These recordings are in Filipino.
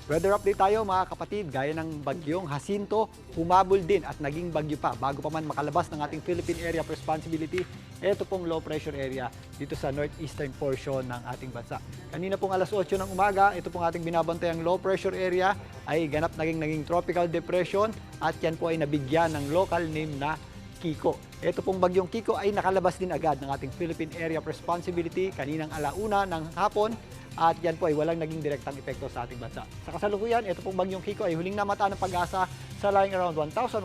Weather update tayo mga kapatid, gaya ng bagyong Jacinto, humabol din at naging bagyo pa bago pa man makalabas ng ating Philippine Area of Responsibility. Ito pong low pressure area dito sa northeastern portion ng ating bansa. Kanina pong alas 8 ng umaga, ito pong ating binabantayang low pressure area ay ganap naging tropical depression at yan po ay nabigyan ng local name na Kiko. Ito pong bagyong Kiko ay nakalabas din agad ng ating Philippine Area of Responsibility kaninang alauna ng hapon. At yan po ay walang naging direktang epekto sa ating bansa. Sa kasalukuyan, ito pong bagyong Kiko ay huling namataan ng pag-asa sa lying around 1,110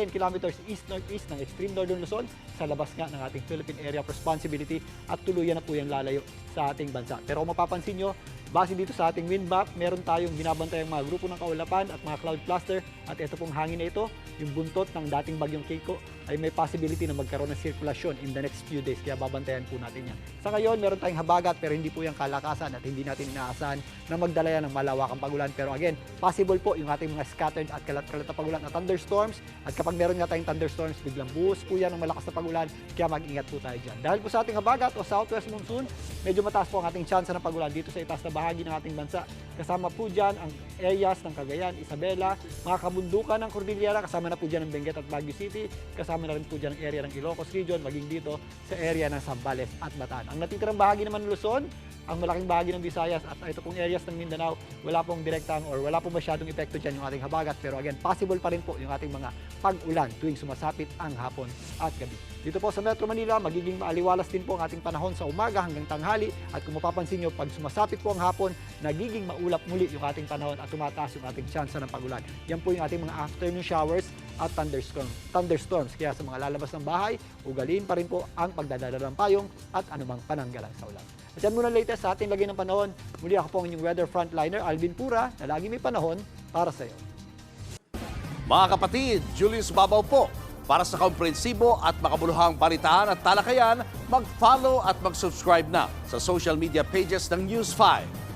kilometers east-northeast ng extreme northern Luzon sa labas nga ng ating Philippine Area of Responsibility at tuluyan na po yung lalayo sa ating bansa. Pero kung mapapansin nyo, base dito sa ating wind map, meron tayong binabantay ang mga grupo ng kaulapan at mga cloud cluster at ito pong hangin na ito, yung buntot ng dating bagyong Kiko ay may possibility na magkaroon ng sirkulasyon in the next few days kaya babantayan po natin yan. Sa ngayon, meron tayong habagat pero hindi po yung kalakasan at hindi natin inaasahan na magdala yan ng malawakang pagulan. Pero again, possible po yung ating mga scattered at kalat-kalat na pagulan at thunderstorms at kapag meron nga tayong thunderstorms, biglang buhos po yan ng malakas na pagulan kaya mag-ingat po tayo dyan. Dahil po sa ating habagat o southwest monsoon, medyo mataas po ang ating chance ng pagulan dito sa itaas na bahagi ng ating bansa. Kasama po dyan ang areas ng Cagayan, Isabela, mga kabundukan ng Cordillera, kasama na po dyan ang Benguet at Baguio City, kasama na rin po dyan ang area ng Ilocos Region, maging dito sa area ng Zambales at Bataan. Ang natitirang bahagi naman ng Luzon, ang malaking bahagi ng Visayas at ito pong areas ng Mindanao, wala pong direktang or wala pong masyadong epekto dyan yung ating habagat. Pero again, possible pa rin po yung ating mga pag-ulan tuwing sumasapit ang hapon at gabi. Dito po sa Metro Manila, magiging maaliwalas din po ang ating panahon sa umaga hanggang tanghali. At kung mapapansin nyo, pag sumasapit po ang hapon, nagiging maulap muli yung ating panahon at tumataas yung ating tsansa ng pag-ulan. Yan po yung ating mga afternoon showers at thunderstorms. Kaya sa mga lalabas ng bahay, ugaliin pa rin po ang pagdadala ng payong at anumang pananggalang sa ulan. At yan muna latest sa ating lagay ng panahon. Muli ako po ang inyong weather frontliner, Alvin Pura, na lagi may panahon para sa iyo. Mga kapatid, Julius Babaw po. Para sa komprehensibo at makabuluhang balitaan at talakayan, mag-follow at mag-subscribe na sa social media pages ng News 5.